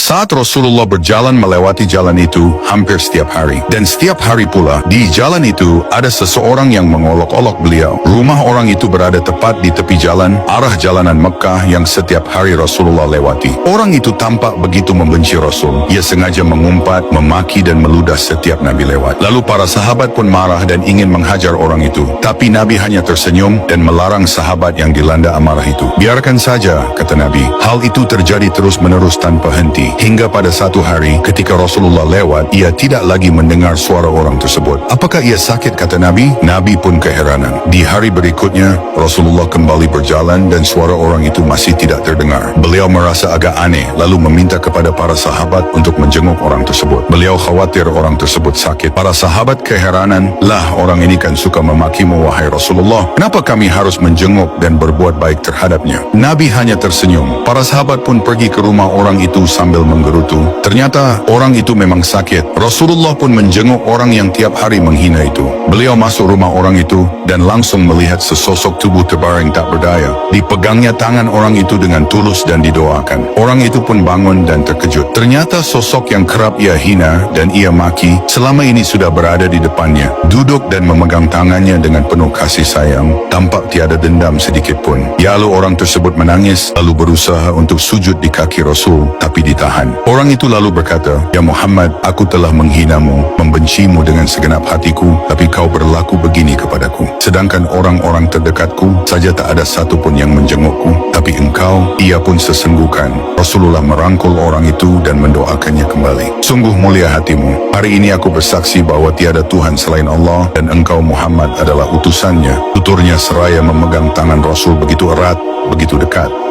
Saat Rasulullah berjalan melewati jalan itu hampir setiap hari. Dan setiap hari pula, di jalan itu ada seseorang yang mengolok-olok beliau. Rumah orang itu berada tepat di tepi jalan, arah jalanan Mekah yang setiap hari Rasulullah lewati. Orang itu tampak begitu membenci Rasul. Ia sengaja mengumpat, memaki dan meludah setiap Nabi lewat. Lalu para sahabat pun marah dan ingin menghajar orang itu. Tapi Nabi hanya tersenyum dan melarang sahabat yang dilanda amarah itu. Biarkan saja, kata Nabi. Hal itu terjadi terus-menerus tanpa henti. Hingga pada satu hari ketika Rasulullah lewat, ia tidak lagi mendengar suara orang tersebut. Apakah ia sakit, kata Nabi? Nabi pun keheranan. Di hari berikutnya, Rasulullah kembali berjalan dan suara orang itu masih tidak terdengar. Beliau merasa agak aneh, lalu meminta kepada para sahabat untuk menjenguk orang tersebut. Beliau khawatir orang tersebut sakit. Para sahabat keheranan, lah orang ini kan suka memakimu wahai Rasulullah. Kenapa kami harus menjenguk dan berbuat baik terhadapnya? Nabi hanya tersenyum. Para sahabat pun pergi ke rumah orang itu sambil menggerutu. Ternyata orang itu memang sakit. Rasulullah pun menjenguk orang yang tiap hari menghina itu. Beliau masuk rumah orang itu dan langsung melihat sesosok tubuh terbaring tak berdaya. Dipegangnya tangan orang itu dengan tulus dan didoakan. Orang itu pun bangun dan terkejut. Ternyata sosok yang kerap ia hina dan ia maki selama ini sudah berada di depannya. Duduk dan memegang tangannya dengan penuh kasih sayang. Tampak tiada dendam sedikit pun. Lalu orang tersebut menangis lalu berusaha untuk sujud di kaki Rasul tapi ditahan. Orang itu lalu berkata, "Ya Muhammad, aku telah menghinamu, membencimu dengan segenap hatiku, tapi kau berlaku begini kepadaku. Sedangkan orang-orang terdekatku saja tak ada satu pun yang menjengukku, tapi engkau, ia pun sesenggukan." Rasulullah merangkul orang itu dan mendoakannya kembali. Sungguh mulia hatimu. Hari ini aku bersaksi bahwa tiada Tuhan selain Allah dan engkau Muhammad adalah utusannya. Tuturnya seraya memegang tangan Rasul begitu erat, begitu dekat.